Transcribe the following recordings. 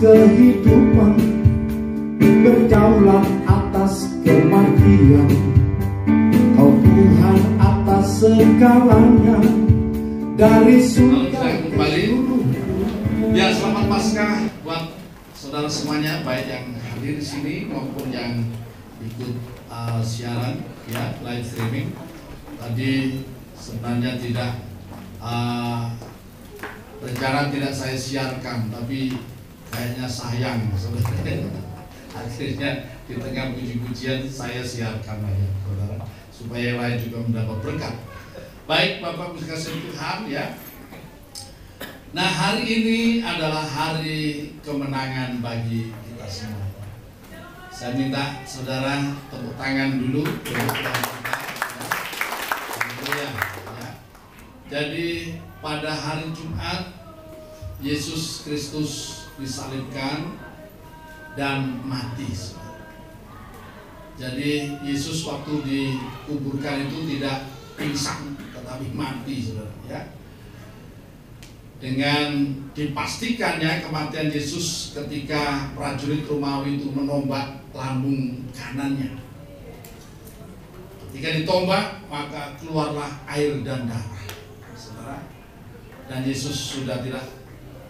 kehidupan, berdaulat atas kematian. Kau Tuhan atas segalanya, dari surga kembali. Ya, selamat Paskah buat saudara semuanya, baik yang hadir di sini maupun yang ikut siaran ya, live streaming. Tadi sebenarnya tidak rencana tidak saya siarkan, tapi kayaknya sayang sebenarnya. Akhirnya di tengah puji-pujian saya siarkan aja, saudara, supaya yang lain juga mendapat berkat. Baik, Bapak Ibu kasih Tuhan ya. Nah, hari ini adalah hari kemenangan bagi kita semua. Saya minta saudara tepuk tangan dulu untuk kita. Ya. Jadi pada hari Jumat Yesus Kristus disalibkan dan mati. Jadi Yesus waktu dikuburkan itu tidak pingsan, tetapi mati, saudara ya. Dengan dipastikannya kematian Yesus ketika prajurit Romawi itu menombak lambung kanannya. Ketika ditombak, maka keluarlah air dan darah, saudara. Dan Yesus sudah tidak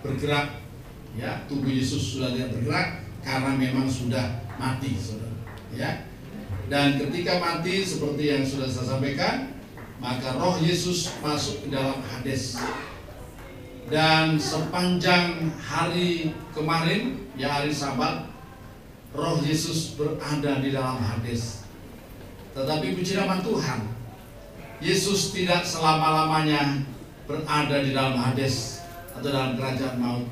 bergerak, ya, tubuh Yesus sudah tidak bergerak karena memang sudah mati, saudara. Ya. Dan ketika mati, seperti yang sudah saya sampaikan, maka roh Yesus masuk ke dalam Hades. Dan sepanjang hari kemarin, ya hari Sabat, roh Yesus berada di dalam Hades. Tetapi puji nama Tuhan, Yesus tidak selama-lamanya berada di dalam Hades atau dalam kerajaan maut.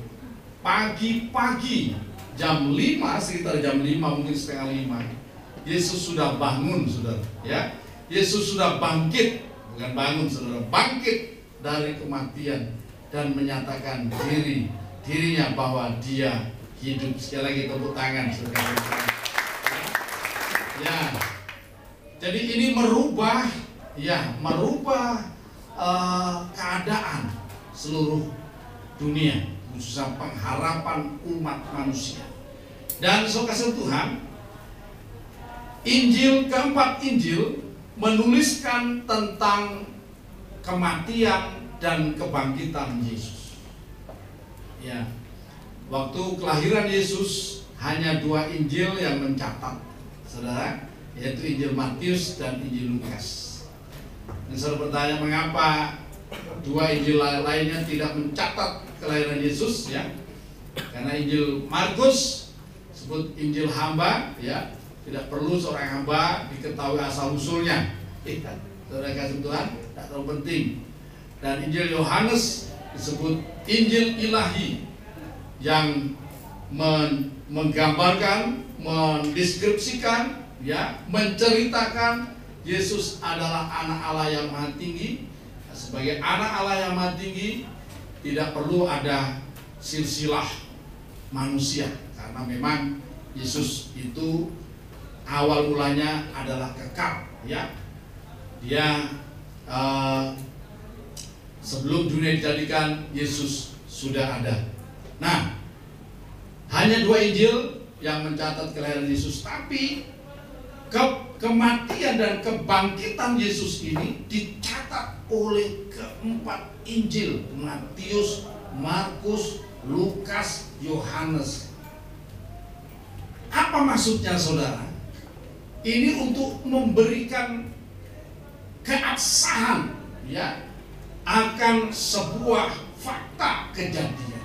Pagi-pagi jam 5, sekitar jam 5, mungkin setengah 5, Yesus sudah bangun, saudara ya. Yesus sudah bangkit, bukan bangun, saudara, bangkit dari kematian dan menyatakan dirinya bahwa dia hidup. Sekali lagi tepuk tangan, saudara. Ya, jadi ini merubah keadaan seluruh dunia, khususnya pengharapan umat manusia. Dan saudara Tuhan, keempat Injil menuliskan tentang kematian dan kebangkitan Yesus. Ya, waktu kelahiran Yesus hanya 2 Injil yang mencatat, saudara, yaitu Injil Matius dan Injil Lukas. Dan saya bertanya, mengapa 2 Injil lainnya tidak mencatat kelahiran Yesus? Ya, karena Injil Markus sebut Injil hamba, ya, tidak perlu seorang hamba diketahui asal usulnya. Saudara kasih Tuhan, tidak terlalu penting. Dan Injil Yohanes disebut Injil ilahi, yang menggambarkan, mendeskripsikan, ya, menceritakan Yesus adalah anak Allah yang maha tinggi. Sebagai anak Allah yang maha tinggi, tidak perlu ada silsilah manusia, karena memang Yesus itu awal mulanya adalah kekal, ya. Dia sebelum dunia dijadikan, Yesus sudah ada. Nah, hanya 2 Injil yang mencatat kelahiran Yesus, tapi kematian dan kebangkitan Yesus ini dicatat oleh keempat Injil, Matius, Markus, Lukas, Yohanes. Apa maksudnya, saudara? Ini untuk memberikan keabsahan, ya, akan sebuah fakta kejadian.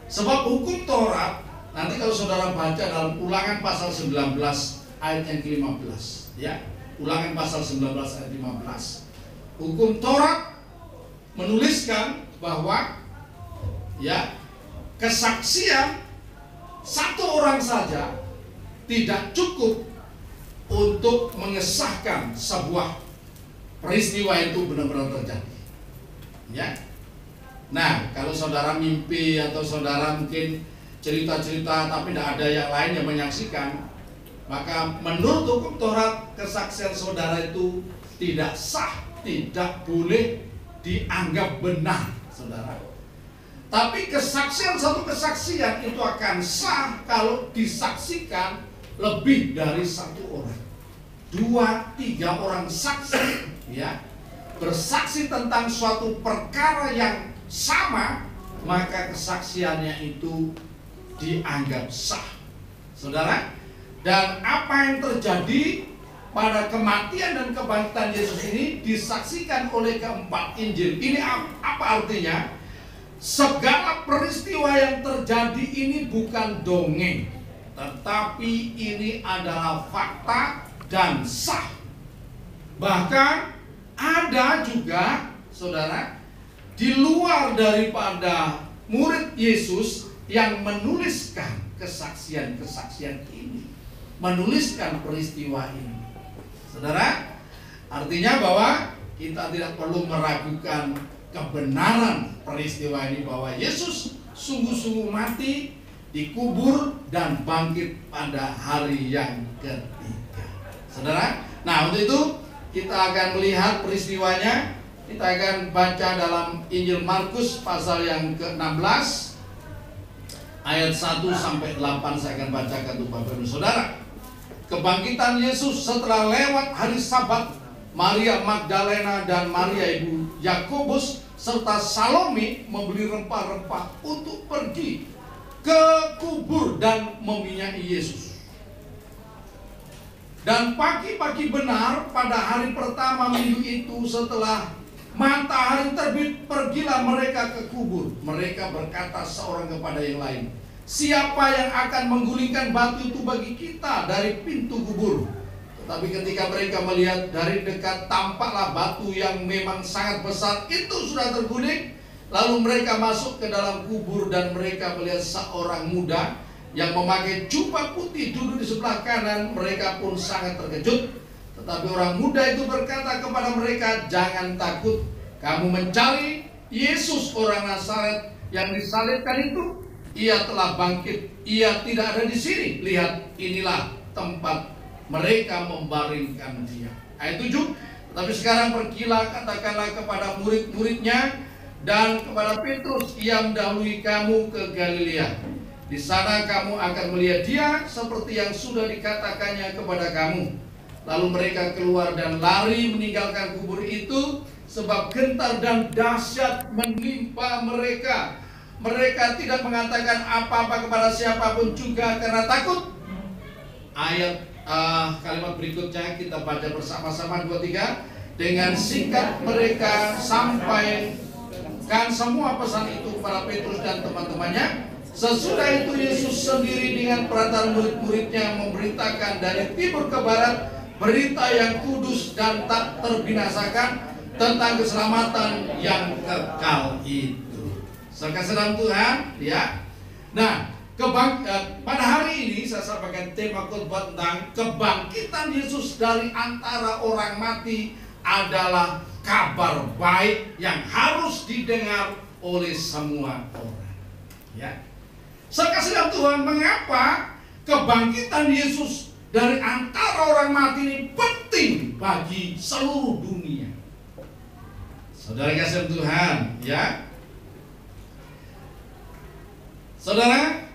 Sebab hukum Taurat, nanti kalau saudara baca dalam Ulangan pasal 19 ayat yang ke-15, ya, Ulangan pasal 19 ayat 15, hukum Taurat menuliskan bahwa, ya, kesaksian satu orang saja tidak cukup untuk mengesahkan sebuah peristiwa itu benar-benar terjadi, ya. Nah, kalau saudara mimpi atau saudara mungkin cerita-cerita tapi tidak ada yang lain yang menyaksikan, maka menurut hukum Taurat kesaksian saudara itu tidak sah, tidak boleh dianggap benar, saudara. Tapi kesaksian, satu kesaksian itu akan sah kalau disaksikan lebih dari satu orang. 2, 3 orang saksi, ya, bersaksi tentang suatu perkara yang sama, maka kesaksiannya itu dianggap sah, saudara. Dan apa yang terjadi pada kematian dan kebangkitan Yesus ini disaksikan oleh keempat Injil. Ini apa artinya? Segala peristiwa yang terjadi ini bukan dongeng, tetapi ini adalah fakta dan sah. Bahkan ada juga, saudara, di luar daripada murid Yesus yang menuliskan kesaksian-kesaksian ini, menuliskan peristiwa ini. Saudara, artinya bahwa kita tidak perlu meragukan kebenaran peristiwa ini, bahwa Yesus sungguh-sungguh mati, dikubur, dan bangkit pada hari yang ketiga. Saudara, nah untuk itu kita akan melihat peristiwanya. Kita akan baca dalam Injil Markus pasal yang ke-16 ayat 1 sampai 8. Saya akan bacakan untuk Bapak Ibu Saudara. Kebangkitan Yesus setelah lewat hari Sabat, Maria Magdalena dan Maria ibu Yakobus serta Salome membeli rempah-rempah untuk pergi ke kubur dan meminyaki Yesus. Dan pagi-pagi benar pada hari pertama minggu itu, setelah matahari terbit, pergilah mereka ke kubur. Mereka berkata seorang kepada yang lain, "Siapa yang akan menggulingkan batu itu bagi kita dari pintu kubur?" Tetapi ketika mereka melihat dari dekat, tampaklah batu yang memang sangat besar itu sudah terguling. Lalu mereka masuk ke dalam kubur dan mereka melihat seorang muda yang memakai jubah putih duduk di sebelah kanan. Mereka pun sangat terkejut. Tetapi orang muda itu berkata kepada mereka, "Jangan takut, kamu mencari Yesus orang Nazaret yang disalibkan itu. Ia telah bangkit, ia tidak ada di sini. Lihat, inilah tempat mereka membaringkan dia." Ayat 7. "Tapi sekarang pergilah, katakanlah kepada murid-muridnya dan kepada Petrus, ia mendahului kamu ke Galilea. Di sana kamu akan melihat dia seperti yang sudah dikatakannya kepada kamu." Lalu mereka keluar dan lari meninggalkan kubur itu, sebab gentar dan dahsyat menimpa mereka. Mereka tidak mengatakan apa-apa kepada siapapun juga karena takut. Ayat kalimat berikutnya kita baca bersama-sama, 2-3. Dengan singkat mereka sampaikan semua pesan itu kepada Petrus dan teman-temannya. Sesudah itu Yesus sendiri dengan perantara murid-muridnya memberitakan dari timur ke barat berita yang kudus dan tak terbinasakan tentang keselamatan yang kekal itu. Saudara Tuhan, ya. Nah, pada hari ini saya sampaikan tema khotbah tentang kebangkitan Yesus dari antara orang mati adalah kabar baik yang harus didengar oleh semua orang. Ya. Saudara Tuhan, mengapa kebangkitan Yesus dari antara orang mati ini penting bagi seluruh dunia? Saudara kasih Tuhan, ya. Saudara,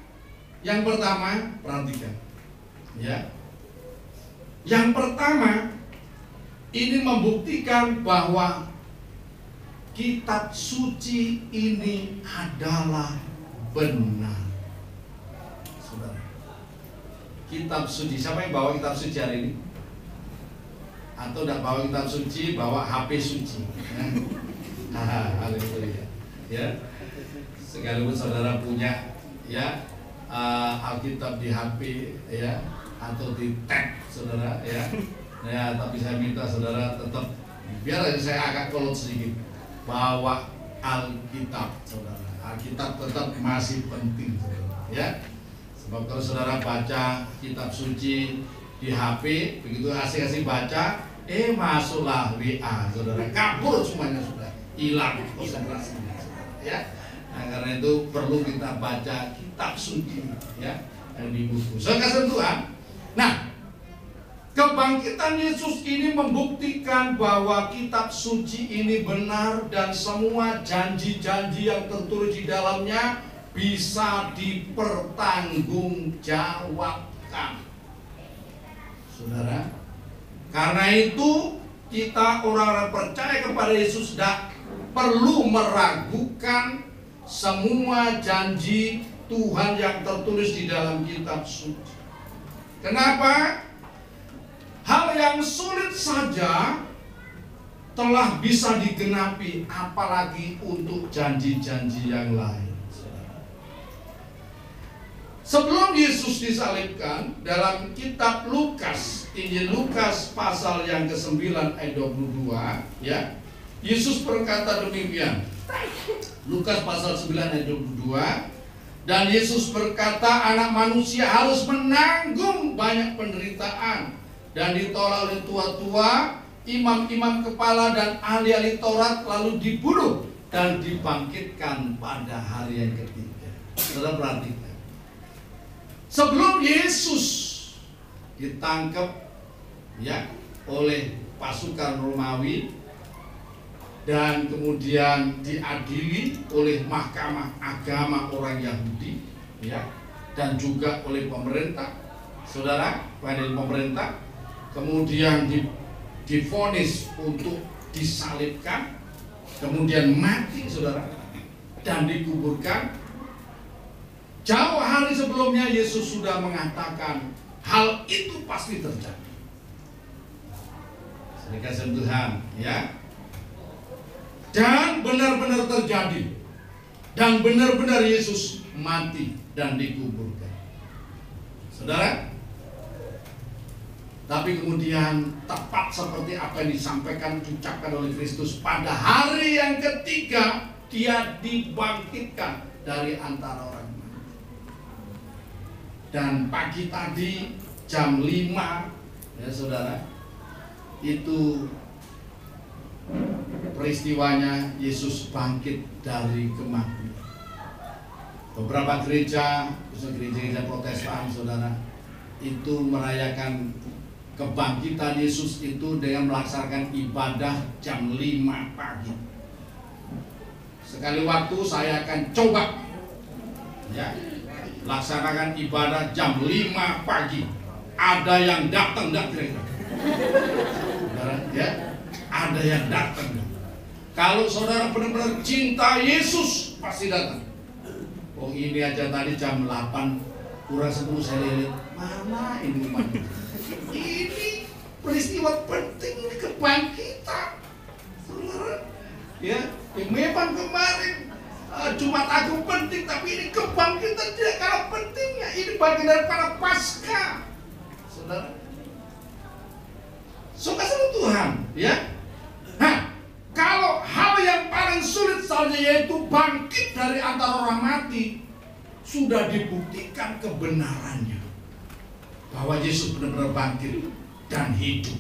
yang pertama perhatikan, ya. Yang pertama, ini membuktikan bahwa kitab suci ini adalah benar. Saudara, kitab suci, siapa yang bawa kitab suci hari ini? Atau tidak bawa kitab suci, bawa HP suci? Haleluya. Ya, sekalipun saudara punya, ya, Alkitab di HP, ya, atau di tab, saudara, ya. Ya, tapi saya minta saudara tetap, biar aja saya agak kolot sedikit, bawa Alkitab, saudara. Alkitab tetap masih penting, saudara, ya. Sebab kalau saudara baca kitab suci di HP, begitu asik-asik baca, masuklah WA, saudara, kabur semuanya, sudah hilang konsentrasinya, ya. Nah, karena itu perlu kita baca kitab suci, ya, yang di buku. Saudara Tuhan. Nah, Kebangkitan Yesus ini membuktikan bahwa kitab suci ini benar dan semua janji-janji yang tertulis di dalamnya bisa dipertanggungjawabkan. Saudara, karena itu kita orang-orang percaya kepada Yesus tidak perlu meragukan semua janji Tuhan yang tertulis di dalam kitab suci. Kenapa? Hal yang sulit saja telah bisa digenapi, apalagi untuk janji-janji yang lain. Sebelum Yesus disalibkan, dalam kitab Lukas, Injil Lukas pasal yang ke-9 ayat 22, ya, Yesus berkata demikian. Lukas pasal 9 ayat 22. Dan Yesus berkata, anak manusia harus menanggung banyak penderitaan dan ditolak oleh tua-tua, imam-imam kepala dan ahli-ahli Taurat, lalu dibunuh dan dibangkitkan pada hari yang ketiga. Saudara perhatikan, sebelum Yesus ditangkap, ya, oleh pasukan Romawi dan kemudian diadili oleh mahkamah agama orang Yahudi, ya, dan juga oleh pemerintah, saudara, pada pemerintah, kemudian divonis untuk disalibkan, kemudian mati, saudara, dan dikuburkan. Jauh hari sebelumnya Yesus sudah mengatakan hal itu pasti terjadi. Dikasih Tuhan, ya. Dan benar-benar terjadi. Dan benar-benar Yesus mati dan dikuburkan. Saudara, tapi kemudian tepat seperti apa yang disampaikan, diucapkan oleh Kristus, pada hari yang ketiga Dia dibangkitkan dari antara orang mati. Dan pagi tadi jam 5, ya saudara, itu peristiwanya Yesus bangkit dari kematian. Beberapa gereja, khususnya gereja-gereja Protestan, saudara, itu merayakan kebangkitan Yesus itu dengan melaksanakan ibadah jam 5 pagi. Sekali waktu saya akan coba, ya, laksanakan ibadah jam 5 pagi. Ada yang datang enggak kira-kira? Ya, ada yang datang. Kalau saudara benar-benar cinta Yesus, pasti datang. Oh, ini aja tadi jam 8 kurang 10 saya lihat, mana ini umatnya? Ini peristiwa penting, ini kebangkitan, saudara. Ya, memang kemarin Jumat Agung penting, tapi ini kebangkitan tidak kalah pentingnya. Ini bagian daripada Paskah, saudara. Suka-suka Tuhan, ya. Nah, kalau hal yang paling sulit saja, yaitu bangkit dari antara orang mati, sudah dibuktikan kebenarannya bahwa Yesus benar-benar bangkit dan hidup.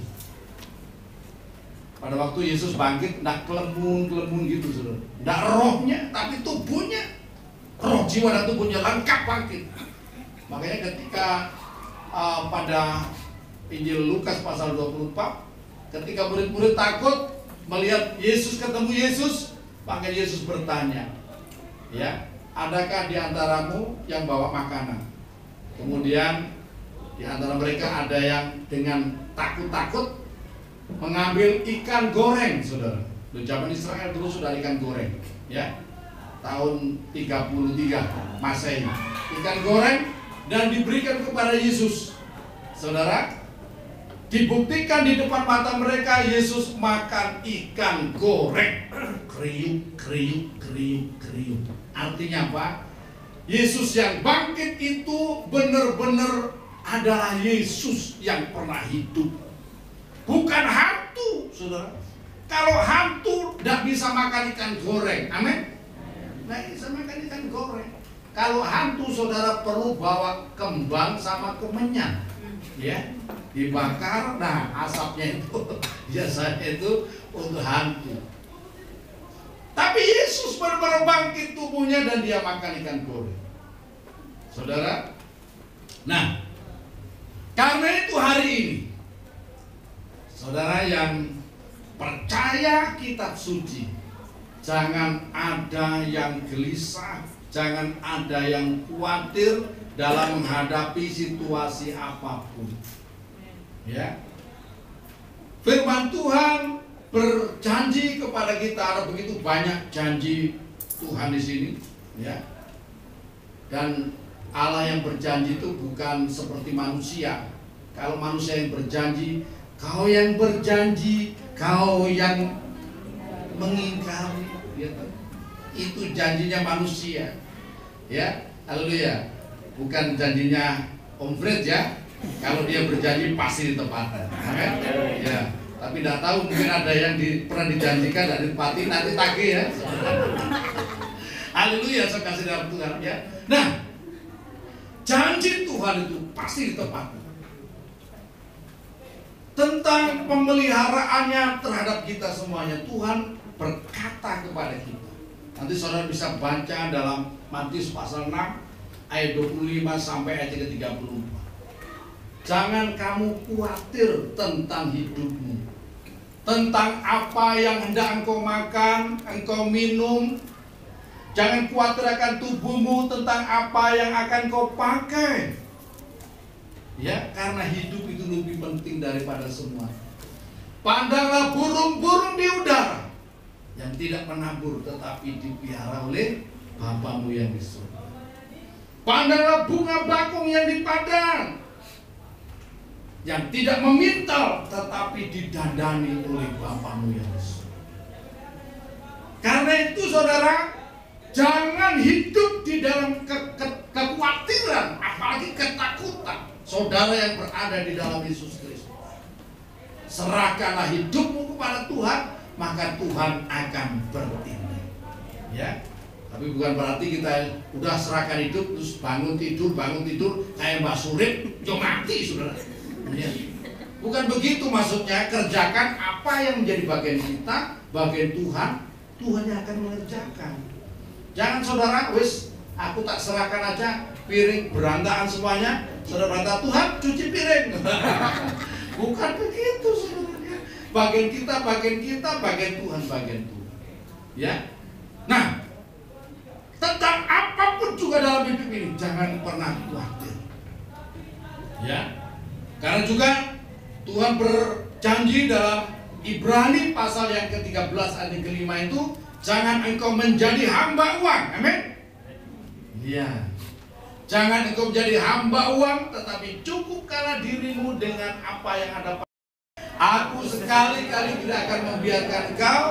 Pada waktu Yesus bangkit, tidak kelemun-kelemun gitu, saudara. Tidak rohnya, tapi tubuhnya, roh, jiwa dan tubuhnya lengkap bangkit. Makanya ketika pada Injil Lukas pasal 24, ketika murid-murid takut melihat Yesus, ketemu Yesus, maka Yesus bertanya, ya, adakah di antaramu yang bawa makanan? Kemudian di antara mereka ada yang dengan takut-takut mengambil ikan goreng, saudara. Di zaman Israel dulu sudah ikan goreng, ya, tahun 33 Masehi, ikan goreng, dan diberikan kepada Yesus, saudara. Dibuktikan di depan mata mereka, Yesus makan ikan goreng, kriuk, kriuk, kriuk, kriuk. Artinya apa? Yesus yang bangkit itu benar-benar adalah Yesus yang pernah hidup, bukan hantu, saudara. Kalau hantu tidak bisa makan ikan goreng, amin? Tidak bisa makan ikan goreng. Kalau hantu, saudara, perlu bawa kembang sama kemenyan, ya, dibakar. Nah, asapnya itu biasanya itu untuk hantu. Tapi Yesus benar-benar bangkit tubuhnya dan dia makan ikan goreng, saudara. Nah, karena itu hari ini Saudara yang percaya kitab suci, jangan ada yang gelisah, jangan ada yang khawatir dalam menghadapi situasi apapun. Ya. Firman Tuhan berjanji kepada kita, ada begitu banyak janji Tuhan di sini, ya. Dan Allah yang berjanji itu bukan seperti manusia. Kalau manusia yang berjanji, kau yang berjanji, kau yang mengingkari, ya. Itu janjinya manusia, ya. Haleluya. Bukan janjinya Om Fred, ya. Kalau dia berjanji pasti ditepati. Amin. Ya. Tapi tidak tahu, mungkin ada yang pernah dijanjikan dan ditepati, nanti tagih, ya. Haleluya, saya kasih dalam Tuhan, ya. Nah, janji Tuhan itu pasti ditepati. Tentang pemeliharaannya terhadap kita semuanya, Tuhan berkata kepada kita. Nanti saudara bisa baca dalam Matius pasal 6 ayat 25 sampai ayat 34. Jangan kamu khawatir tentang hidupmu, tentang apa yang hendak engkau makan, engkau minum. Jangan khawatir akan tubuhmu, tentang apa yang akan kau pakai. Ya, karena hidup itu lebih penting daripada semua. Pandanglah burung-burung di udara yang tidak menabur tetapi dipelihara oleh Bapamu yang di surga. Pandanglah bunga bakung yang di padang yang tidak memintal tetapi didandani oleh Bapamu yang di surga. Karena itu saudara, jangan hidup di dalam kekhawatiran, apalagi ketakutan. Saudara yang berada di dalam Yesus Kristus, serahkanlah hidupmu kepada Tuhan, maka Tuhan akan bertindak. Ya, tapi bukan berarti kita udah serahkan hidup terus bangun tidur kayak Mbak Surip, yo mati, saudara. Ya. Bukan begitu maksudnya. Kerjakan apa yang menjadi bagian kita, bagian Tuhan. Tuhan yang akan mengerjakan. Jangan saudara, wis aku tak serahkan aja, piring berantakan semuanya, saudara berkata, Tuhan cuci piring. Bukan begitu saudara. Bagian kita, bagian Tuhan, bagian Tuhan. Ya. Nah, tentang apapun juga dalam hidup ini, jangan pernah khawatir. Ya. Karena juga Tuhan berjanji dalam Ibrani pasal yang ke-13 ayat ke-5 itu, jangan engkau menjadi hamba uang. Amin. Ya. Jangan engkau menjadi hamba uang, tetapi cukupkanlah dirimu dengan apa yang ada. Aku sekali-kali tidak akan membiarkan engkau,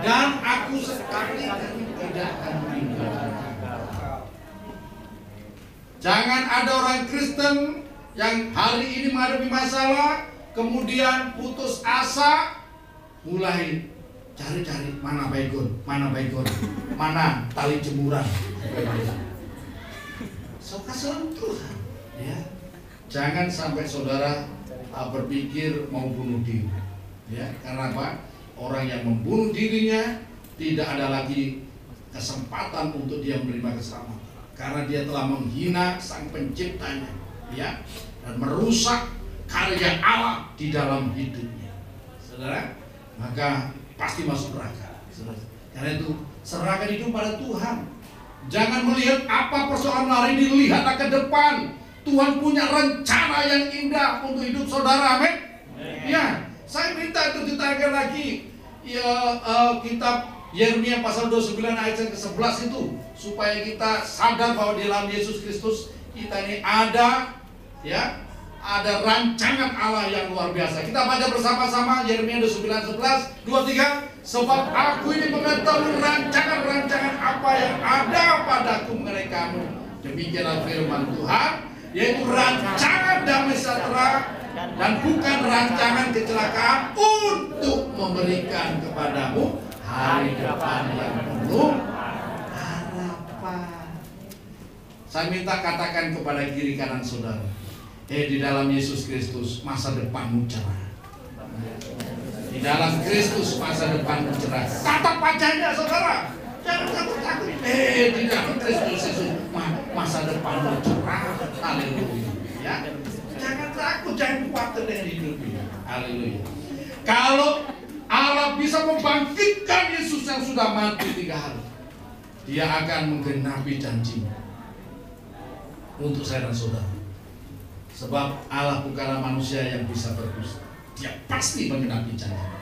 dan aku sekali-kali tidak akan meninggalkan engkau. Jangan ada orang Kristen yang hari ini menghadapi masalah, kemudian putus asa, mulai cari-cari mana baygon, mana tali jemuran. Suka Tuhan, ya. Jangan sampai saudara berpikir mau bunuh diri, ya. Karena apa? Orang yang membunuh dirinya tidak ada lagi kesempatan untuk dia menerima keselamatan, karena dia telah menghina Sang Penciptanya, ya, dan merusak karya Allah di dalam hidupnya, saudara. Maka pasti masuk neraka. Karena itu serahkan hidup pada Tuhan. Jangan melihat apa persoalan hari ini, lihatlah ke depan. Tuhan punya rencana yang indah untuk hidup saudara. Amin. Ya, saya minta itu ditayangkan lagi ya, kitab Yeremia pasal 29 ayat yang ke-11 itu, supaya kita sadar bahwa di dalam Yesus Kristus kita ini ada, ya, ada rancangan Allah yang luar biasa. Kita baca bersama-sama Yeremia 29:11, 2-3. Sebab aku ini mengetahui rancangan-rancangan apa yang ada padaku mengenai kamu. Demikianlah firman Tuhan, yaitu rancangan damai sejahtera dan bukan rancangan kecelakaan, untuk memberikan kepadamu hari depan yang penuh harapan. Saya minta katakan kepada kiri kanan saudara, di dalam Yesus Kristus masa depanmu cerah. Di dalam Kristus masa depanmu cerah. Tatap wajahnya saudara, jangan takut-takut. Di dalam Kristus Yesus masa depanmu cerah. Haleluya. Ya, jangan takut, jangan khawatir dengan hidup ini. Haleluya. Kalau Allah bisa membangkitkan Yesus yang sudah mati 3 hari, Dia akan menggenapi janjinya untuk saya dan saudara. Sebab Allah bukanlah manusia yang bisa berdusta. Dia pasti menggenapi janjinya.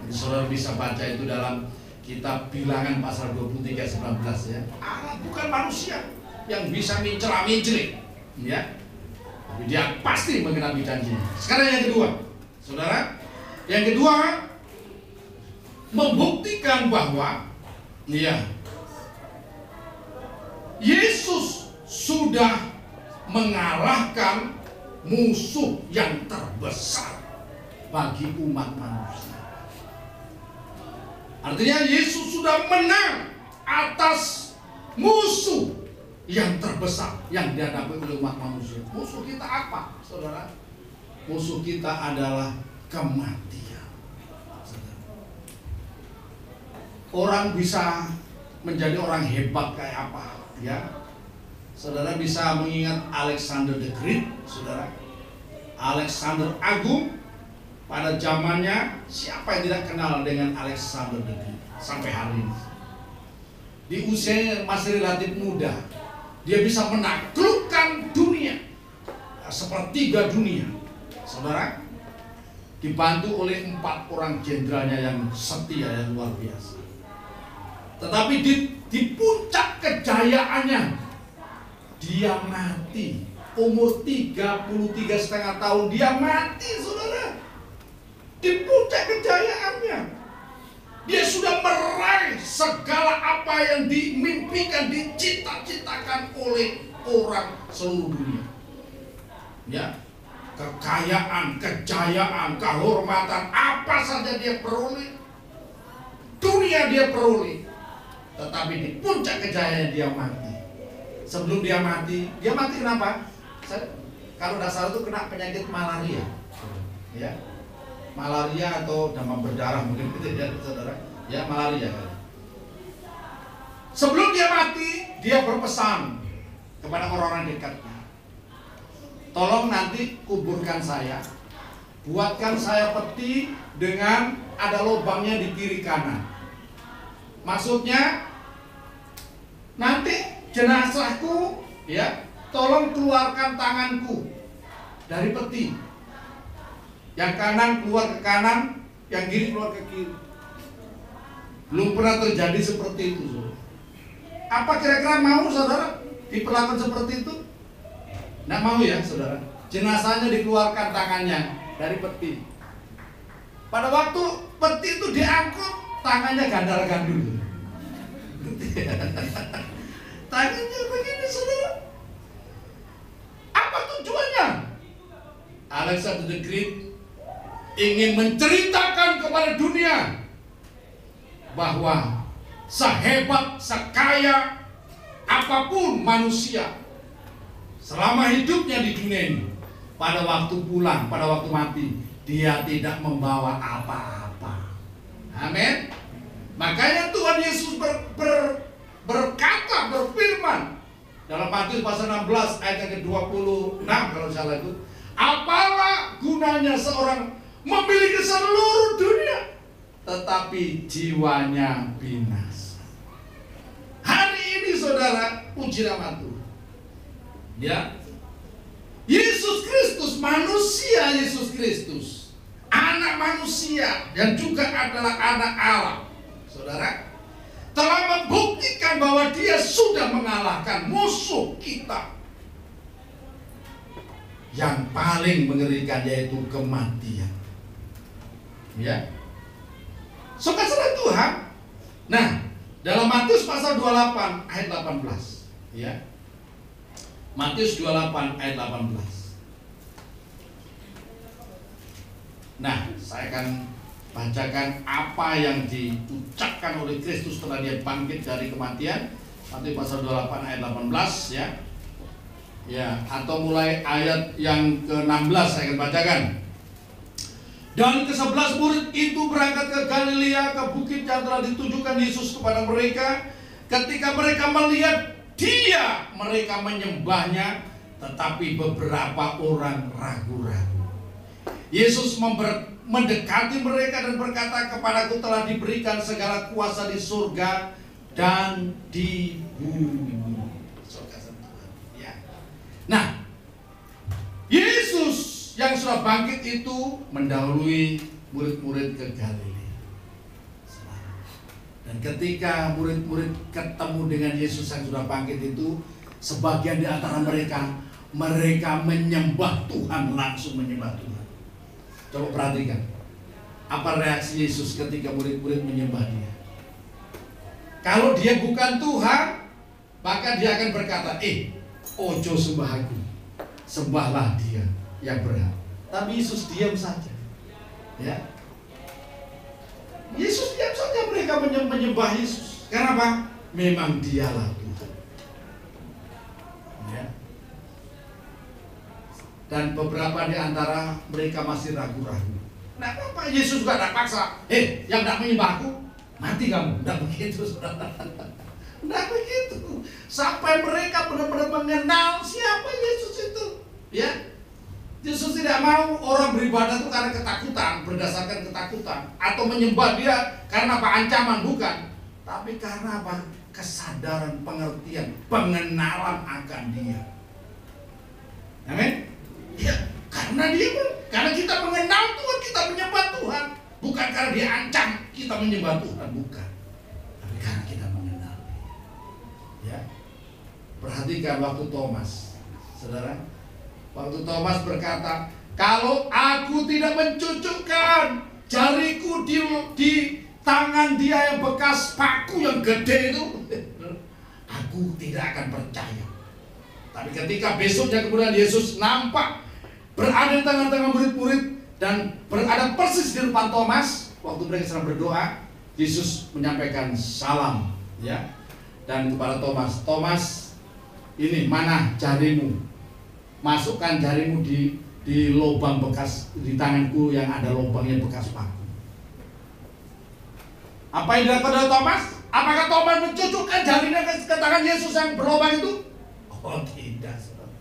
Jadi saudara bisa baca itu dalam kitab Bilangan pasal 23 ayat 19 ya. Allah bukan manusia yang bisa mencela-mencela, ya. Tapi Dia pasti menggenapi janjinya. Sekarang yang kedua, saudara, yang kedua membuktikan bahwa Yesus sudah mengalahkan musuh yang terbesar bagi umat manusia. Artinya Yesus sudah menang atas musuh yang terbesar yang dihadapi oleh umat manusia. Musuh kita apa, saudara? Musuh kita adalah kematian. Orang bisa menjadi orang hebat kayak apa, ya? Saudara bisa mengingat Alexander the Great, saudara. Alexander Agung. Pada zamannya, siapa yang tidak kenal dengan Alexander the Great sampai hari ini? Di usia masih relatif muda, dia bisa menaklukkan dunia, sepertiga dunia, saudara, dibantu oleh 4 orang jenderalnya yang setia yang luar biasa. Tetapi di puncak kejayaannya, dia mati. Umur 33,5 tahun dia mati, saudara. Di puncak kejayaannya, dia sudah meraih segala apa yang dimimpikan, dicita-citakan oleh orang seluruh dunia. Ya, kekayaan, kejayaan, kehormatan, apa saja dia peroleh, dunia dia peroleh. Tetapi di puncak kejayaannya dia mati. Sebelum dia mati kenapa? Kalau dasar itu kena penyakit malaria, ya. Malaria atau demam berdarah mungkin gitu ya, saudara. Ya, malaria. Sebelum dia mati, dia berpesan kepada orang-orang dekatnya. Tolong nanti kuburkan saya. Buatkan saya peti dengan ada lubangnya di kiri kanan. Maksudnya nanti jenazahku, ya, tolong keluarkan tanganku dari peti. Yang kanan keluar ke kanan, yang kiri keluar ke kiri. Belum pernah terjadi seperti itu, saudara. Apa kira-kira mau, saudara, diperlakukan seperti itu? Nggak mau ya, saudara. Jenazahnya dikeluarkan tangannya dari peti. Pada waktu peti itu diangkut, tangannya gandal-gandul. Tangannya begini, saudara. Apa tujuannya? Alexander the Great ingin menceritakan kepada dunia bahwa sehebat, sekaya apapun manusia selama hidupnya di dunia ini, pada waktu pulang, pada waktu mati, dia tidak membawa apa-apa. Amin. Makanya Tuhan Yesus berkata, berfirman dalam Matius pasal 16 ayat ke-26 kalau salah itu, apalah gunanya seorang memiliki seluruh dunia tetapi jiwanya binasa. Hari ini, saudara, puji nama Tuhan, ya, Yesus Kristus, manusia Yesus Kristus, anak manusia yang juga adalah anak Allah, saudara, telah membuktikan bahwa Dia sudah mengalahkan musuh kita yang paling mengerikan, yaitu kematian. Ya, suka-suka Tuhan. Nah, dalam Matius pasal 28 ayat 18, ya, Matius 28 ayat 18. Nah, saya akan bacakan apa yang diucapkan oleh Kristus setelah Dia bangkit dari kematian. Matius pasal 28 ayat 18, ya. Ya, atau mulai ayat yang ke-16 saya akan bacakan. Dan ke-11 murid itu berangkat ke Galilea, ke bukit yang telah ditujukan Yesus kepada mereka. Ketika mereka melihat Dia, mereka menyembahnya, tetapi beberapa orang ragu-ragu. Yesus mendekati mereka dan berkata, kepadaku telah diberikan segala kuasa di surga dan di bumi. Ya. Nah, Yesus yang sudah bangkit itu mendahului murid-murid ke Galilea. Dan ketika murid-murid ketemu dengan Yesus yang sudah bangkit itu, sebagian di antara mereka menyembah Tuhan, langsung menyembah Tuhan. Coba perhatikan, apa reaksi Yesus ketika murid-murid menyembah Dia? Kalau Dia bukan Tuhan, maka Dia akan berkata, ojo sembah aku, sembahlah Dia yang berhak. Tapi Yesus diam saja. Ya, Yesus diam saja, mereka menyembah Yesus. Kenapa? Memang Dialah Tuhan. Ya. Dan beberapa di antara mereka masih ragu-ragu. Nah, apa Yesus juga tidak paksa. Yang tidak menyembah aku, mati kamu. Tidak begitu, saudara. Tidak begitu. Sampai mereka benar-benar mengenal siapa Yesus itu. Ya, Yesus tidak mau orang beribadah itu karena ketakutan, berdasarkan ketakutan, atau menyembah Dia karena apa? Ancaman, bukan. Tapi karena apa? Kesadaran, pengertian, pengenalan akan Dia. Amin. Ya, karena kita mengenal Tuhan, kita menyembah Tuhan, bukan karena Dia ancam kita menyembah Tuhan, bukan. Tapi karena kita mengenal Dia. Ya. Perhatikan waktu Thomas, saudara. Waktu Thomas berkata, kalau aku tidak mencucukkan jariku di tangan Dia yang bekas paku yang gede itu, aku tidak akan percaya. Tapi ketika besoknya kemudian Yesus nampak berada di tengah-tengah murid-murid dan berada persis di depan Thomas, waktu mereka sedang berdoa, Yesus menyampaikan salam, ya. Dan kepada Thomas, Thomas, ini mana jarimu? Masukkan jarimu di lubang bekas di tanganku yang ada lubangnya bekas paku. Apa yang dilakukan oleh Thomas? Apakah Thomas mencucukkan jarinya ke tangan Yesus yang berlubang itu? Oh tidak, saudara.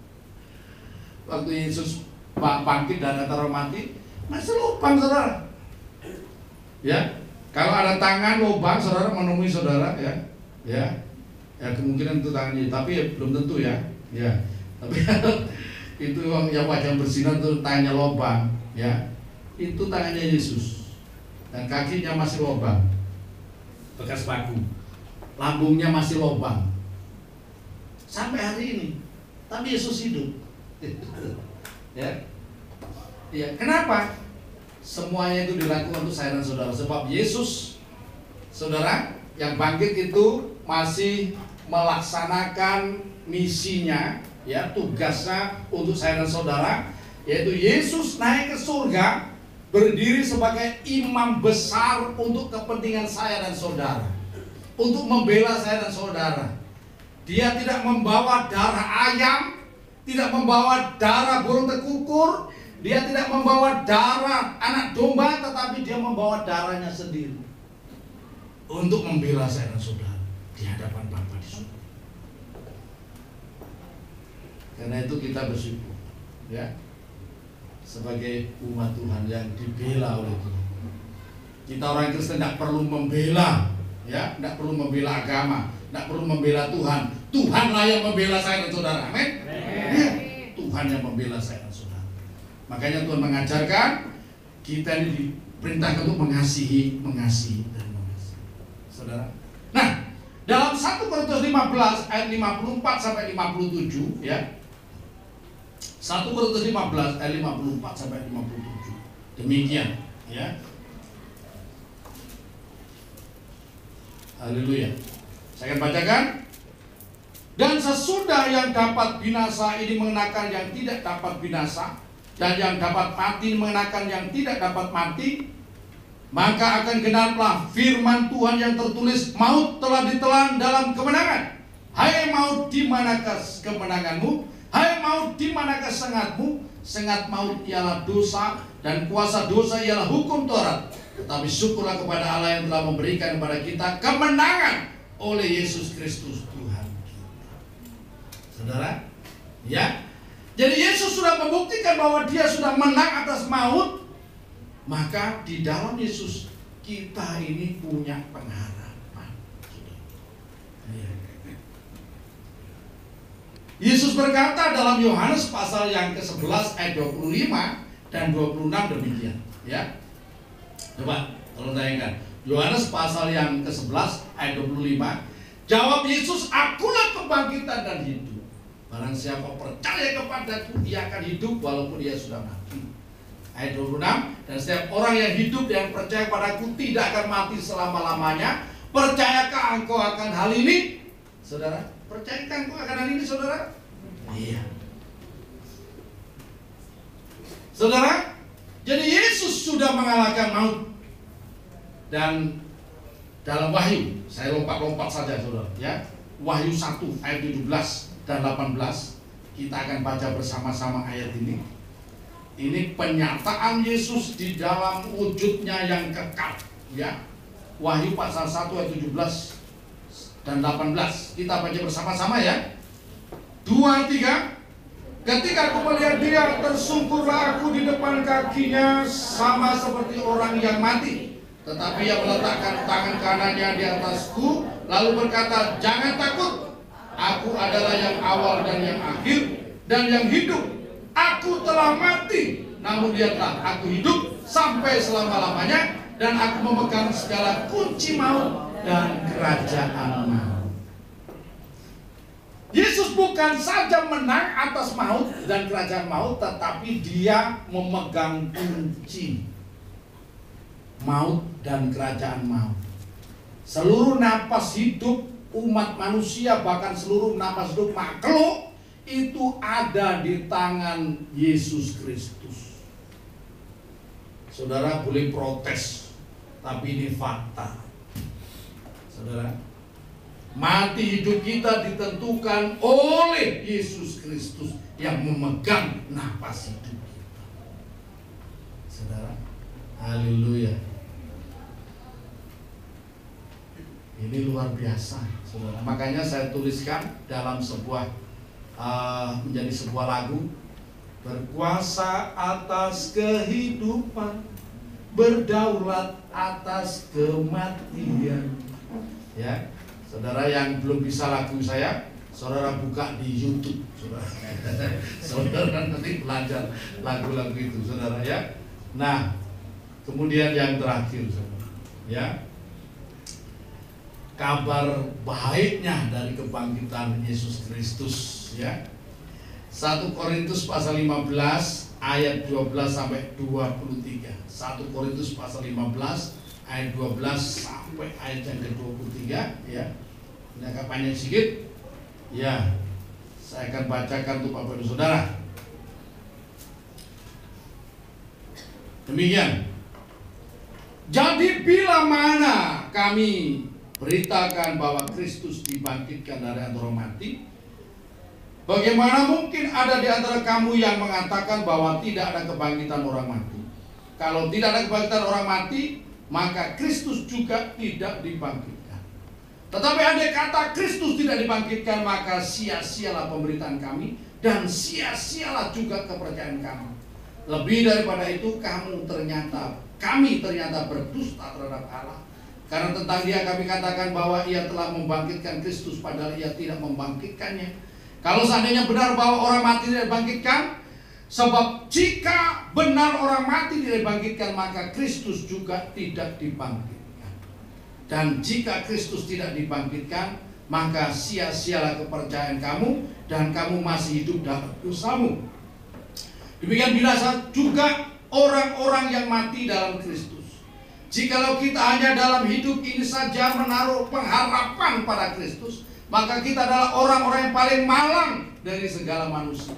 Waktu Yesus bangkit dan antara mati, masih lubang, saudara. Ya, kalau ada tangan lubang, saudara menemui saudara, ya kemungkinan itu tangannya, tapi ya, belum tentu ya. Tapi itu yang wajah bersinar itu tangannya lubang, ya. Itu tangannya Yesus. Dan kakinya masih lubang, bekas paku. Lambungnya masih lubang. Sampai hari ini. Tapi Yesus hidup. Ya, kenapa? Semuanya itu dilakukan untuk saya dan saudara. Sebab Yesus, saudara, yang bangkit itu masih melaksanakan misinya, ya, tugasnya untuk saya dan saudara, yaitu Yesus naik ke surga, berdiri sebagai imam besar untuk kepentingan saya dan saudara, untuk membela saya dan saudara. Dia tidak membawa darah ayam, tidak membawa darah burung tekukur, dia tidak membawa darah anak domba, tetapi dia membawa darahnya sendiri untuk membela saya dan saudara di hadapan Bapa di surga. Karena itu kita bersyukur, ya, sebagai umat Tuhan yang dibela oleh Tuhan. Kita orang Kristen tidak perlu membela, ya, tidak perlu membela agama, tidak perlu membela Tuhan. Tuhanlah yang membela saya dan saudara. Amin. Ya, Tuhan yang membela saya dan saudara. Makanya Tuhan mengajarkan kita ini diperintahkan untuk mengasihi dan mengasihi, saudara. Nah, dalam 1 Korintus 15 ayat 54 sampai 57, ya. 1 Korintus 15 ayat 54 sampai 57. Demikian, ya. Haleluya. Saya akan bacakan. Dan sesudah yang dapat binasa ini mengenakan yang tidak dapat binasa, dan yang dapat mati mengenakan yang tidak dapat mati, maka akan genaplah firman Tuhan yang tertulis, maut telah ditelan dalam kemenangan. Hai maut, di manakah kemenanganmu? Hai maut, di manakah sengatmu? Sengat maut ialah dosa, dan kuasa dosa ialah hukum Taurat. Tetapi syukurlah kepada Allah yang telah memberikan kepada kita kemenangan oleh Yesus Kristus Tuhan kita. Saudara, ya. Jadi Yesus sudah membuktikan bahwa dia sudah menang atas maut, maka di dalam Yesus kita ini punya pengharapan. Yesus berkata dalam Yohanes pasal yang ke-11 ayat 25 dan 26 demikian, ya. Coba tolong tayangkan. Yohanes pasal yang ke-11 ayat 25. Jawab Yesus, "Akulah kebangkitan dan hidup. Barang siapa percaya kepadaku, ia akan hidup walaupun ia sudah mati." Ayat 26, "Dan setiap orang yang hidup dan percaya padaku tidak akan mati selama-lamanya. Percayakah engkau akan hal ini?" Saudara, percayakah engkau akan hal ini, saudara? Iya. Saudara, jadi Yesus sudah mengalahkan maut. Dan dalam Wahyu, saya lompat-lompat saja, saudara, ya. Wahyu 1 ayat 17 dan 18, kita akan baca bersama-sama ayat ini. Ini penyataan Yesus di dalam wujudnya yang kekal, ya. Wahyu pasal 1 ayat 17 dan 18. Kita baca bersama-sama, ya. 2, 3. "Ketika aku melihat dia, tersungkurlah aku di depan kakinya, sama seperti orang yang mati. Tetapi ia meletakkan tangan kanannya di atasku, lalu berkata, 'Jangan takut, aku adalah yang awal dan yang akhir, dan yang hidup. Aku telah mati, namun lihatlah, aku hidup sampai selama-lamanya, dan aku memegang segala kunci maut dan kerajaan maut.'" Yesus bukan saja menang atas maut dan kerajaan maut, tetapi dia memegang kunci maut dan kerajaan maut. Seluruh napas hidup umat manusia, bahkan seluruh napas hidup makhluk, itu ada di tangan Yesus Kristus. Saudara boleh protes, tapi ini fakta. Saudara, mati hidup kita ditentukan oleh Yesus Kristus yang memegang napas hidup kita. Saudara, haleluya. Ini luar biasa, saudara. Makanya saya tuliskan dalam sebuah menjadi sebuah lagu, "Berkuasa atas kehidupan, berdaulat atas kematian." Ya, saudara yang belum bisa lagu saya, saudara buka di YouTube, saudara. Saudara nanti belajar lagu-lagu itu, saudara, ya. Nah, kemudian yang terakhir, saudara, ya, kabar baiknya dari kebangkitan Yesus Kristus, ya. 1 Korintus pasal 15 ayat 12 sampai 23. 1 Korintus pasal 15 ayat 12 sampai ayat yang ke-23, ya. Ini agak panjang sedikit. Ya, saya akan bacakan untuk Bapak Ibu Saudara. Demikian. "Jadi bila mana kami beritakan bahwa Kristus dibangkitkan dari antara mati, bagaimana mungkin ada di antara kamu yang mengatakan bahwa tidak ada kebangkitan orang mati? Kalau tidak ada kebangkitan orang mati, maka Kristus juga tidak dibangkitkan. Tetapi andai kata Kristus tidak dibangkitkan, maka sia-sialah pemberitaan kami, dan sia-sialah juga kepercayaan kami. Lebih daripada itu, kami ternyata berdusta terhadap Allah. Karena tentang dia kami katakan bahwa ia telah membangkitkan Kristus, padahal ia tidak membangkitkannya. Kalau seandainya benar bahwa orang mati tidak dibangkitkan, sebab jika benar orang mati tidak dibangkitkan, maka Kristus juga tidak dibangkitkan. Dan jika Kristus tidak dibangkitkan, maka sia-sialah kepercayaan kamu, dan kamu masih hidup dalam dosamu. Demikian binasa juga orang-orang yang mati dalam Kristus. Jikalau kita hanya dalam hidup ini saja menaruh pengharapan pada Kristus, maka kita adalah orang-orang yang paling malang dari segala manusia.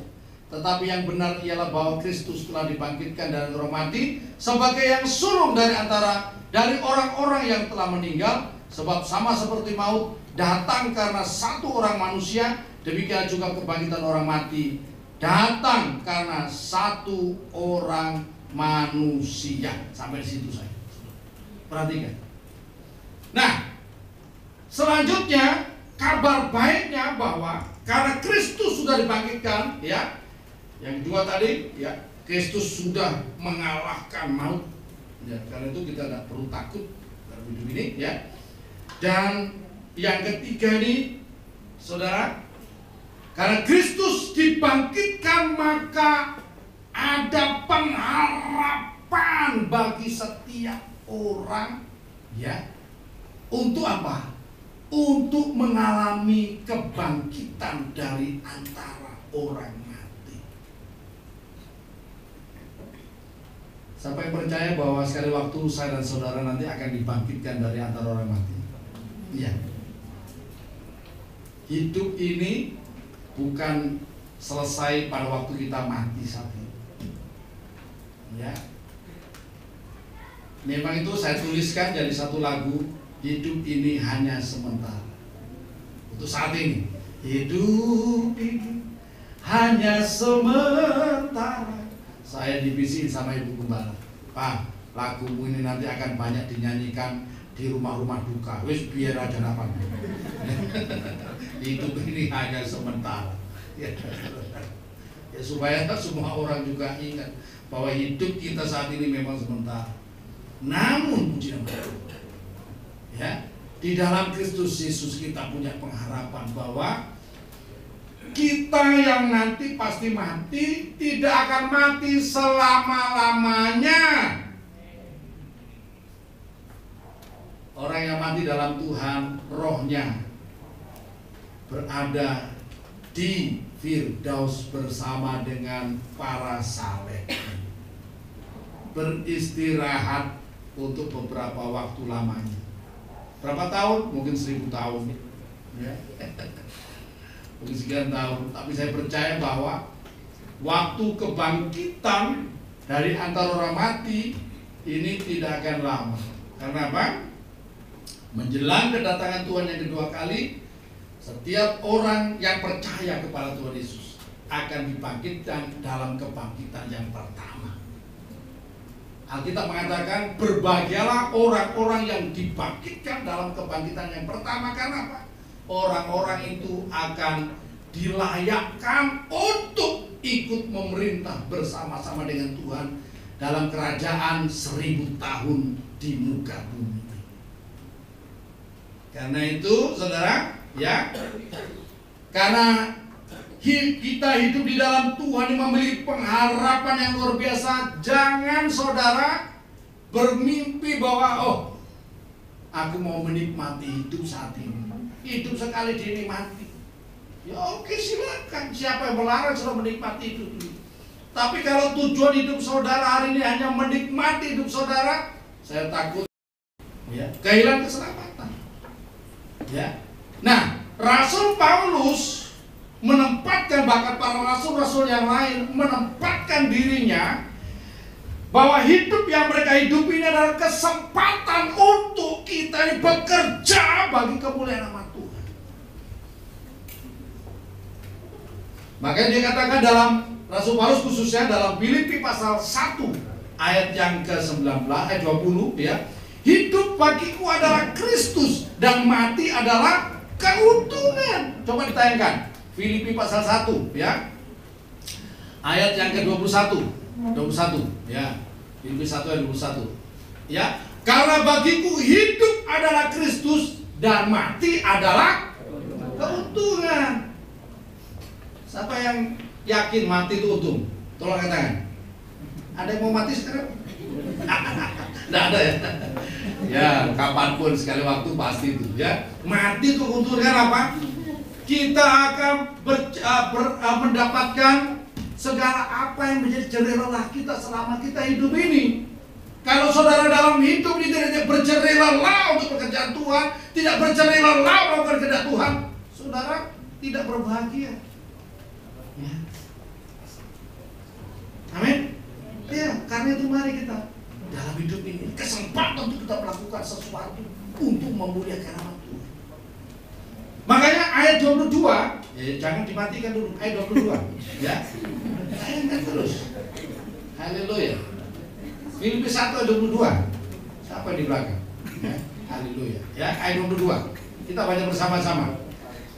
Tetapi yang benar ialah bahwa Kristus telah dibangkitkan dari orang mati sebagai yang sulung dari orang-orang yang telah meninggal. Sebab sama seperti maut datang karena satu orang manusia, demikian juga kebangkitan orang mati datang karena satu orang manusia. Sampai di situ saya. Perhatikan. Nah, selanjutnya kabar baiknya bahwa karena Kristus sudah dibangkitkan, ya, Yang kedua tadi, ya, Kristus sudah mengalahkan maut. Ya, karena itu kita tidak perlu takut dalam hidup ini, ya. Dan yang ketiga ini, saudara, karena Kristus dibangkitkan maka ada pengharapan bagi setiap orang, ya. Untuk apa? Untuk mengalami kebangkitan dari antara orang mati. Siapa yang percaya bahwa sekali waktu saya dan saudara nanti akan dibangkitkan dari antara orang mati? Iya. Hidup ini bukan selesai pada waktu kita mati saat ini. Ya. Memang itu saya tuliskan jadi satu lagu. Hidup ini hanya sementara. Untuk saat ini, hidup ini hanya sementara. Saya dibisikin sama Ibu Gembala, Pak, lagumu ini nanti akan banyak dinyanyikan di rumah-rumah duka. Wis biar aja apa. Hidup ini hanya sementara. Ya, supaya semua orang juga ingat bahwa hidup kita saat ini memang sementara. Namun puji nama Tuhan, ya, di dalam Kristus Yesus kita punya pengharapan bahwa kita yang nanti pasti mati tidak akan mati selama-lamanya. Orang yang mati dalam Tuhan, rohnya berada di Firdaus bersama dengan para saleh, beristirahat untuk beberapa waktu lamanya. Berapa tahun? Mungkin 1000 tahun, ya. Mungkin sekian tahun. Tapi saya percaya bahwa waktu kebangkitan dari antara orang mati ini tidak akan lama. Karena apa? Menjelang kedatangan Tuhan yang kedua kali, setiap orang yang percaya kepada Tuhan Yesus akan dibangkitkan dalam kebangkitan yang pertama. Alkitab mengatakan berbahagialah orang-orang yang dibangkitkan dalam kebangkitan yang pertama. Karena apa? Orang-orang itu akan dilayakkan untuk ikut memerintah bersama-sama dengan Tuhan dalam kerajaan 1000 tahun di muka bumi. Karena itu, saudara, ya, karena kita hidup di dalam Tuhan yang memiliki pengharapan yang luar biasa. Jangan saudara bermimpi bahwa aku mau menikmati hidup saat ini. Hidup sekali dinikmati. Ya oke, silakan. Siapa yang melarang saudara menikmati hidup ini? Tapi kalau tujuan hidup saudara hari ini hanya menikmati hidup saudara, saya takut, ya, kehilangan keselamatan. Ya. Nah, Rasul Paulus menempatkan, bahkan para rasul-rasul yang lain menempatkan dirinya bahwa hidup yang mereka hidup ini adalah kesempatan untuk kita ini bekerja bagi kemuliaan nama Tuhan. Makanya dia katakan dalam Rasul Paulus, khususnya dalam Filipi pasal 1 ayat yang ke-19, ayat 20, ya, hidup bagiku adalah Kristus dan mati adalah keuntungan. Coba ditayangkan Filipi pasal 1, ya, ayat yang ke-21, 21, ya, Filipi 1 ayat 21, ya, karena bagiku hidup adalah Kristus dan mati adalah keuntungan. Siapa yang yakin mati itu untung? Tolong angkat tangan. Ada yang mau mati sekarang? Nggak ada, ya. Ya, kapanpun sekali waktu pasti itu, ya. Mati itu keuntungan apa? Kita akan mendapatkan segala apa yang menjadi jerih lelah kita selama kita hidup ini. Kalau saudara dalam hidup ini tidak berjerih lelah untuk pekerjaan Tuhan, tidak berjerih lelah untuk pekerjaan Tuhan, saudara tidak berbahagia. Ya. Amin. Ya, karena itu mari kita dalam hidup ini kesempatan untuk kita melakukan sesuatu untuk memuliakan nama Tuhan. Makanya ayat 22, jangan dimatikan dulu, ayat 22, ya. Tayangkan terus. Haleluya. Filipi 1 ayat 22. Siapa di belakang? Ya. Haleluya. Ya, ayat 22. Kita baca bersama-sama.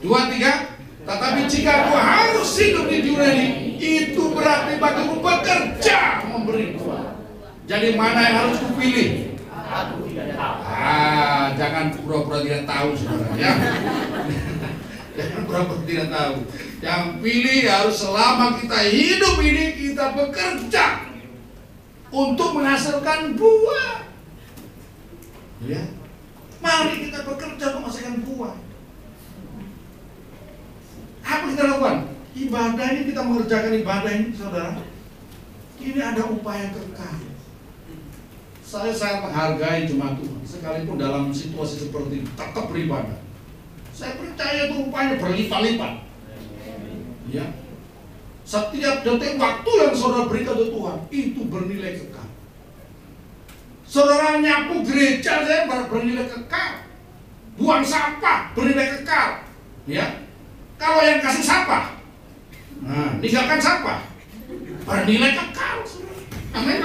2, 3. Tetapi jika aku harus hidup di dunia ini, itu berat bagimu bekerja memberi Tuhan. Jadi mana yang harus kupilih? Jangan pura-pura tidak tahu, saudara, ya. Jangan pura-pura tidak tahu. Yang pilih harus selama kita hidup ini kita bekerja untuk menghasilkan buah. Ya, mari kita bekerja untuk menghasilkan buah. Apa kita lakukan? Ibadah ini, kita mengerjakan ibadah ini, saudara, ini ada upaya kekal. Saya sangat menghargai jemaat Tuhan, sekalipun dalam situasi seperti ini tetap beribadah. Saya percaya itu upaya berlipat-lipat. Ya, setiap detik waktu yang saudara berikan ke Tuhan itu bernilai kekal. Saudara nyapu gereja saya bernilai kekal. Buang sampah bernilai kekal. Ya, kalau yang kasih sampah, ninggalkan sampah, bernilai kekal. Amin.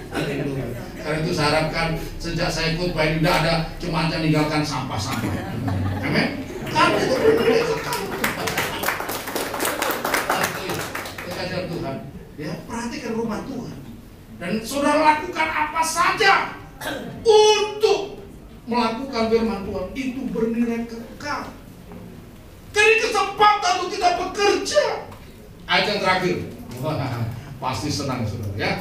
Haleluya. Karena itu saya harapkan sejak saya khotbah ini tidak ada cuma meninggalkan sampah-sampah. Amin. Karena itu bernilai kekal. Kekasih Tuhan, ya, perhatikan rumah Tuhan. Dan saudara lakukan apa saja untuk melakukan firman Tuhan, itu bernilai kekal. Jadi kesempatan untuk kita bekerja. Ayat yang terakhir, pasti senang saudara, ya.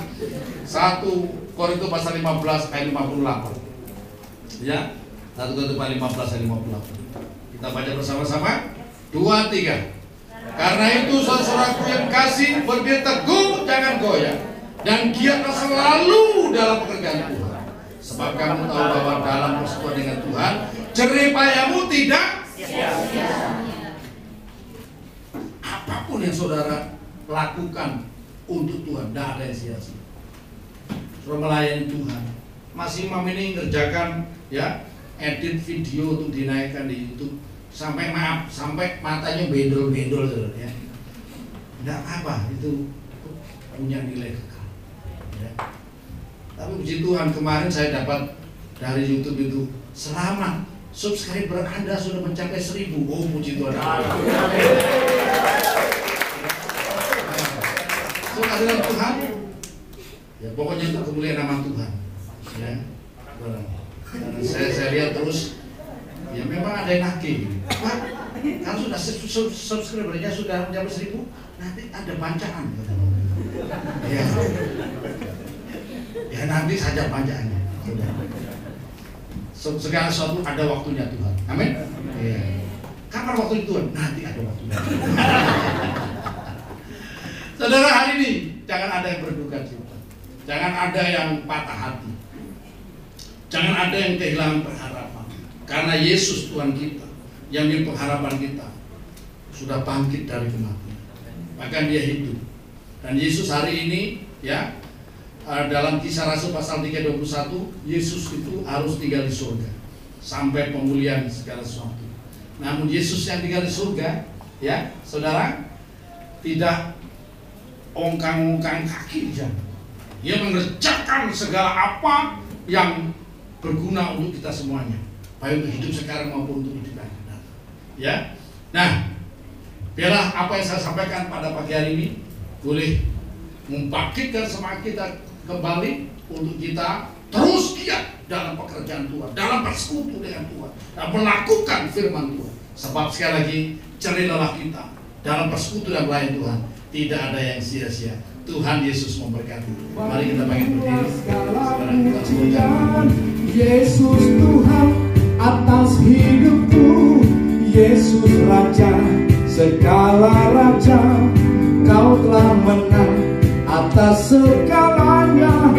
1 Korintus pasal 15 ayat 58. Ya, 1 Korintus pasal 15 ayat 58. Kita baca bersama-sama. 2, 3. Karena itu saudaraku yang kasih, berdiri teguh, jangan goyah, dan giatlah selalu dalam pekerjaan Tuhan. Sebab kamu tahu bahwa dalam persekutuan dengan Tuhan, jerih payahmu tidak sia-sia. Apapun yang saudara lakukan untuk Tuhan, tidak ada yang sia-sia. Saudara melayani Tuhan, Mas Imam ini ngerjakan, ya, edit video untuk dinaikkan di YouTube, sampai matanya bendol-bendol, saudara, ya. Tidak apa, itu punya nilai kekal, ya. Tapi puji Tuhan, kemarin saya dapat dari YouTube itu, selamat, subscriber Anda sudah mencapai 1000. Oh, puji Tuhan. Itu kehadiran Tuhan. Ya, pokoknya itu kemuliaan nama Tuhan. Ya. Dan saya lihat terus, ya memang ada yang nagih. Pak, kalau sudah subscribernya sudah mencapai 1000, nanti ada bancaan. Ya. Ya, nanti saja panjangnya. Segala sesuatu ada waktunya Tuhan. Amin. Ya. Kapan waktu Tuhan? Nanti ada waktunya. Saudara, hari ini jangan ada yang berduka cita, jangan ada yang patah hati, jangan ada yang kehilangan pengharapan. Karena Yesus Tuhan kita, yang menjadi pengharapan kita, sudah bangkit dari kematian. Bahkan Dia hidup. Dan Yesus hari ini, ya, dalam Kisah Rasul pasal 3:21, Yesus itu harus tinggal di surga sampai pemulihan segala sesuatu. Namun Yesus yang tinggal di surga, ya, saudara, tidak ongkang-ongkang kaki, jangan. Dia mengerjakan segala apa yang berguna untuk kita semuanya, baik untuk hidup sekarang maupun untuk hidup yang akan datang. Ya, nah, biarlah apa yang saya sampaikan pada pagi hari ini boleh membangkitkan semangat kita kembali untuk kita terus giat dalam pekerjaan Tuhan, dalam bersekutu dengan Tuhan, dan melakukan firman Tuhan. Sebab sekali lagi, cerilah kita dalam persekutu dan melayani Tuhan, tidak ada yang sia-sia. Tuhan Yesus memberkati. Mari kita bangkit berdiri. Sekarang kita mengucapkan, Yesus Tuhan atas hidupku, Yesus Raja segala raja, Kau telah menang atas segalanya.